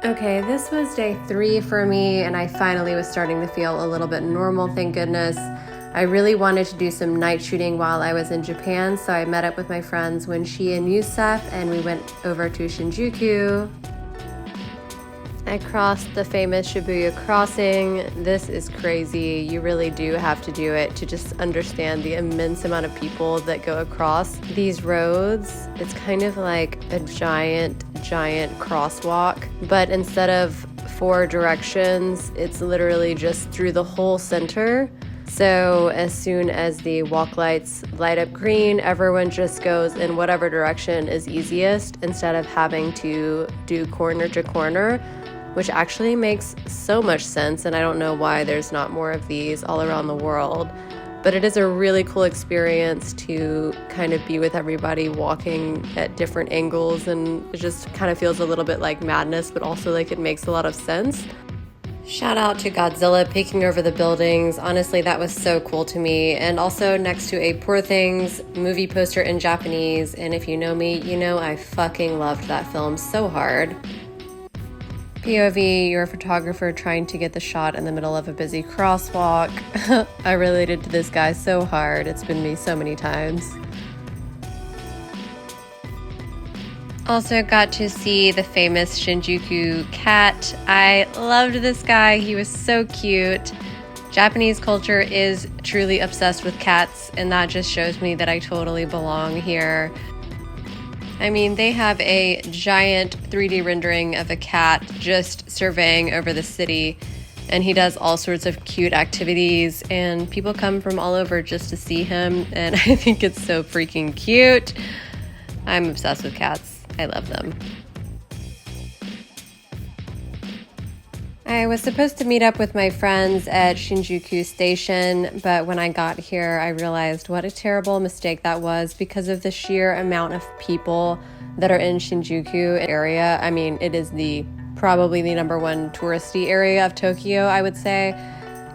Okay, this was day 3 for me, and I finally was starting to feel a little bit normal, thank goodness. I really wanted to do some night shooting while I was in Japan, so I met up with my friends Winshi and Yusef, and we went over to Shinjuku. I crossed the famous Shibuya Crossing. This is crazy. You really do have to do it to just understand the immense amount of people that go across these roads. It's kind of like a giant crosswalk, but instead of 4 directions, it's literally just through the whole center. So as soon as the walk lights light up green, everyone just goes in whatever direction is easiest instead of having to do corner to corner, which actually makes so much sense, and I don't know why there's not more of these all around the world. But it is a really cool experience to kind of be with everybody walking at different angles, and it just kind of feels a little bit like madness, but also like it makes a lot of sense. Shout out to Godzilla peeking over the buildings. Honestly, that was so cool to me. And also next to a Poor Things movie poster in Japanese, and if you know me, you know I fucking loved that film so hard. POV, you're a photographer trying to get the shot in the middle of a busy crosswalk. I related to this guy so hard. It's been me so many times. Also got to see the famous Shinjuku cat. I loved this guy. He was so cute. Japanese culture is truly obsessed with cats, and that just shows me that I totally belong here. I mean, they have a giant 3D rendering of a cat just surveying over the city, and he does all sorts of cute activities, and people come from all over just to see him, and I think it's so freaking cute. I'm obsessed with cats. I love them. I was supposed to meet up with my friends at Shinjuku Station, but when I got here, I realized what a terrible mistake that was because of the sheer amount of people that are in Shinjuku area. I mean, it is probably the #1 touristy area of Tokyo, I would say,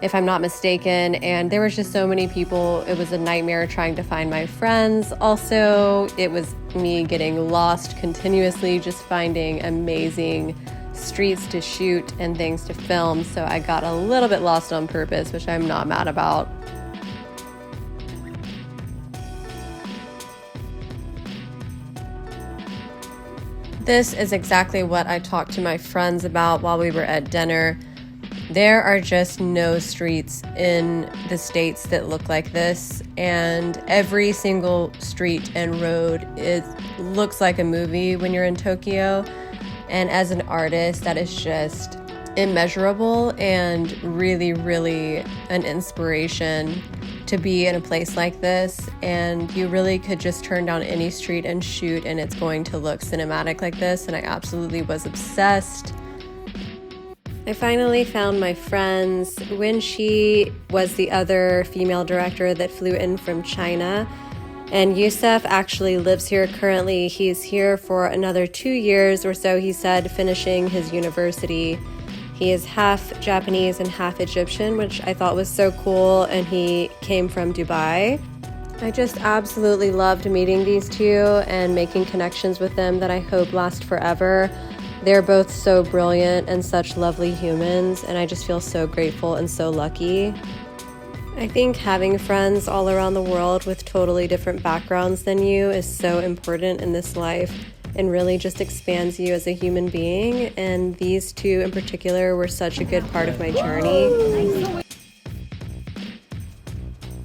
if I'm not mistaken. And there was just so many people. It was a nightmare trying to find my friends. Also, it was me getting lost continuously, just finding amazing streets to shoot and things to film, so I got a little bit lost on purpose, which I'm not mad about. This is exactly what I talked to my friends about while we were at dinner. There are just no streets in the States that look like this, and every single street and road looks like a movie when you're in Tokyo. And as an artist, that is just immeasurable and really, really an inspiration to be in a place like this. And you really could just turn down any street and shoot, and it's going to look cinematic like this. And I absolutely was obsessed. I finally found my friends. Winshi was the other female director that flew in from China. And Yusef actually lives here currently. He's here for another 2 years or so, he said, finishing his university. He is half Japanese and half Egyptian, which I thought was so cool, and he came from Dubai. I just absolutely loved meeting these two and making connections with them that I hope last forever. They're both so brilliant and such lovely humans, and I just feel so grateful and so lucky. I think having friends all around the world with totally different backgrounds than you is so important in this life and really just expands you as a human being. And these two in particular were such a good part of my journey.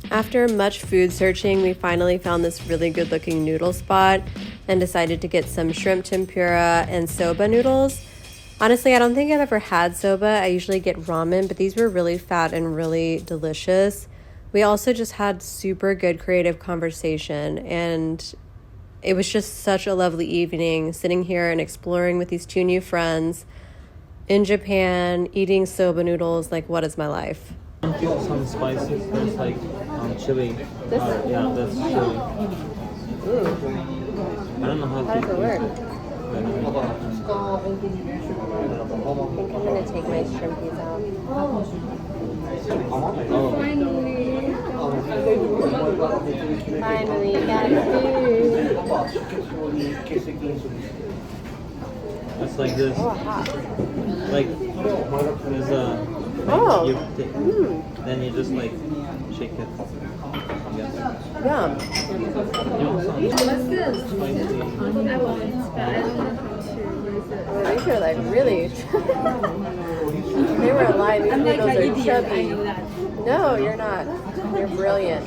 After much food searching, we finally found this really good looking noodle spot and decided to get some shrimp tempura and soba noodles. Honestly, I don't think I've ever had soba. I usually get ramen, but these were really fat and really delicious. We also just had super good creative conversation, and it was just such a lovely evening sitting here and exploring with these two new friends in Japan, eating soba noodles. Like, what is my life? Some spices, there's like chili. Yeah, that's chili. I don't know how does it work? I think I'm gonna take my shrimpies out. Finally got food. It's like this. Oh, hot. Like there's a. Oh. Then you just like shake it. Yum. What's this? Spicy. I want, but I don't know how to use it. Well, these are like really. They were lying. These I'm like noodles an are idiot, I chubby. know that. No, you're not. You're brilliant.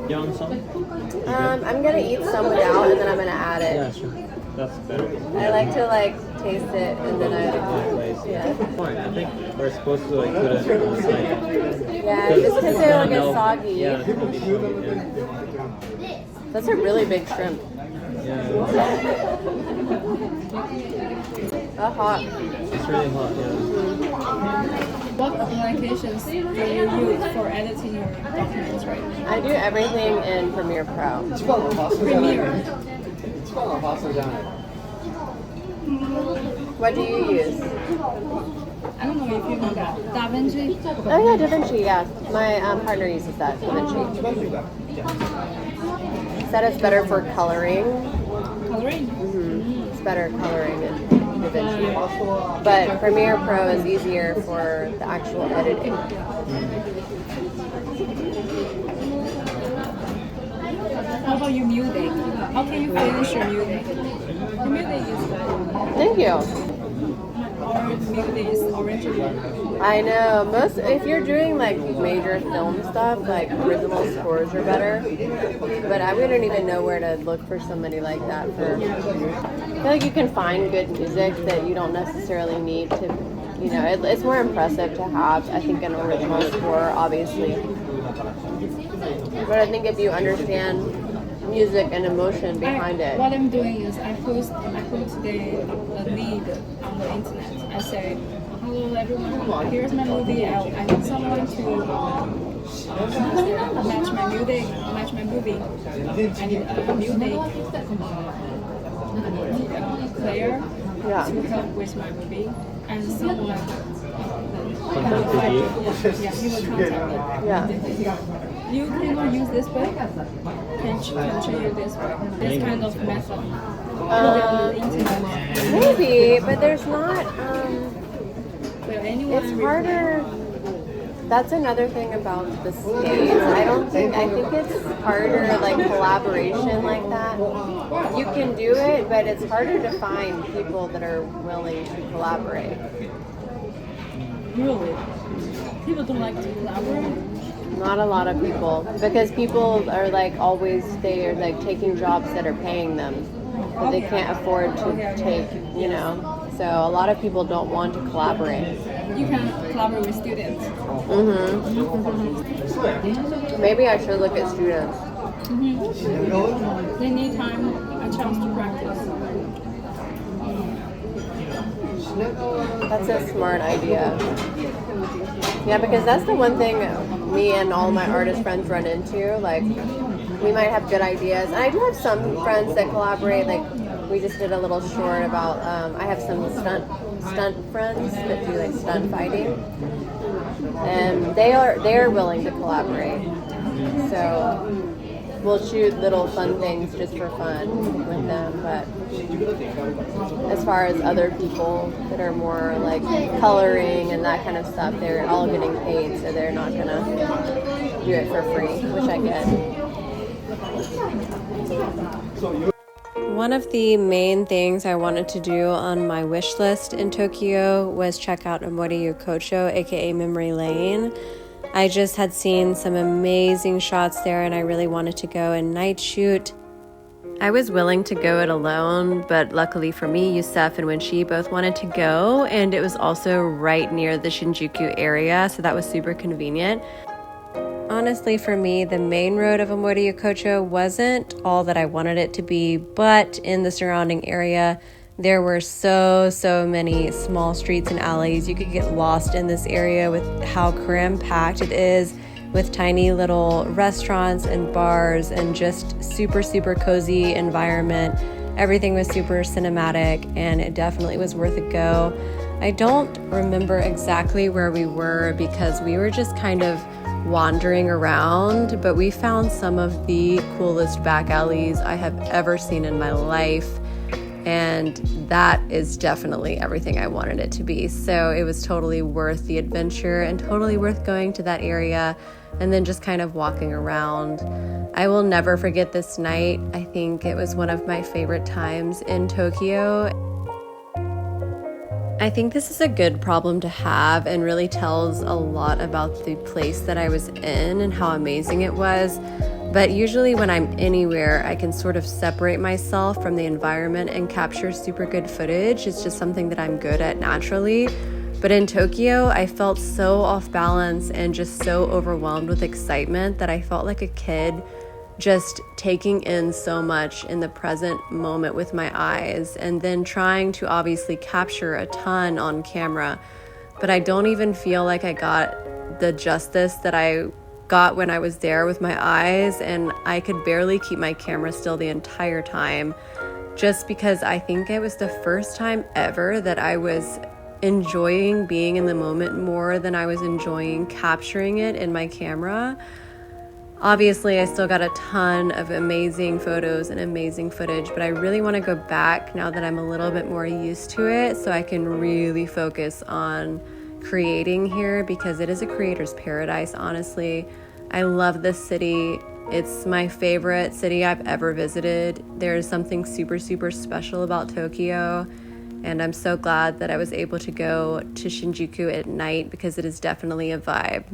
You want some? I'm gonna eat some without, and then I'm gonna add it. Yeah, sure. That's better. I like to like taste it, and then I. Yeah. Fine. I think we're supposed to like put it on the side. Yeah, just because it'll get soggy. Yeah, it's gonna be soggy. Yeah. That's a really big shrimp. Yeah. Hot. It's really hot. Yeah. What applications do you use for editing your documents, right? I do everything in Premiere Pro. Premiere. What do you use? I don't know if you know that. DaVinci. Oh yeah, DaVinci. Yeah, my partner uses that DaVinci. Said it's better for coloring. Coloring. It's better coloring in DaVinci, but Premiere Pro is easier for the actual editing. How about your music? How can you finish your music? Your music is good. Thank you. Our music is original. I know most if you're doing like major film stuff, like original scores are better. But I wouldn't even know where to look for somebody like that. I feel like you can find good music that you don't necessarily need to. You know, it's more impressive to have, I think, an original score, obviously. But I think if you understand music and emotion behind it. What I'm doing is I post the lead on the internet. I say, hello everyone, here's my movie. I need someone to match my movie. I need a music player Yeah. to help with my movie, and someone. Contact you. Yeah, he will contact me. Yeah. You cannot use this way. Can you this way? This kind of method. On the internet. Maybe, but there's not. But anyone It's harder. That's another thing about the States. I think it's harder, like collaboration like that. You can do it, but it's harder to find people that are willing to collaborate. Really? People don't like to collaborate? Not a lot of people, because people are like always, they are like taking jobs that are paying them, but they can't afford to take, you know. So a lot of people don't want to collaborate. You can collaborate with students. Maybe I should look at students. They need time, a chance to practice. That's a smart idea. Yeah, because that's the one thing me and all my artist friends run into. Like, we might have good ideas. And I do have some friends that collaborate. Like, we just did a little short about, I have some stunt friends that do like stunt fighting. And they're willing to collaborate. So we'll shoot little fun things just for fun with them. But as far as other people that are more like coloring and that kind of stuff, they're all getting paid, so they're not gonna do it for free, which I get. One of the main things I wanted to do on my wish list in Tokyo was check out Omoide Yokocho, aka Memory Lane. I just had seen some amazing shots there and I really wanted to go and night shoot. I was willing to go it alone, but luckily for me, Yusef and Winchi both wanted to go, and it was also right near the Shinjuku area, so that was super convenient. Honestly, for me, the main road of Omoide Yokocho wasn't all that I wanted it to be, but in the surrounding area, there were so many small streets and alleys. You could get lost in this area with how cram-packed it is, with tiny little restaurants and bars and just super cozy environment. Everything was super cinematic and it definitely was worth a go. I don't remember exactly where we were because we were just kind of wandering around, but we found some of the coolest back alleys I have ever seen in my life. And that is definitely everything I wanted it to be. So it was totally worth the adventure and totally worth going to that area and then just kind of walking around. I will never forget this night. I think it was one of my favorite times in Tokyo. I think this is a good problem to have and really tells a lot about the place that I was in and how amazing it was. But usually when I'm anywhere, I can sort of separate myself from the environment and capture super good footage. It's just something that I'm good at naturally. But in Tokyo, I felt so off balance and just so overwhelmed with excitement that I felt like a kid just taking in so much in the present moment with my eyes and then trying to obviously capture a ton on camera. But I don't even feel like I got the justice that I got when I was there with my eyes, and I could barely keep my camera still the entire time, just because I think it was the first time ever that I was enjoying being in the moment more than I was enjoying capturing it in my camera. Obviously, I still got a ton of amazing photos and amazing footage, but I really want to go back now that I'm a little bit more used to it so I can really focus on creating here, because it is a creator's paradise, honestly. I love this city. It's my favorite city I've ever visited. There's something super, super special about Tokyo, and I'm so glad that I was able to go to Shinjuku at night because it is definitely a vibe.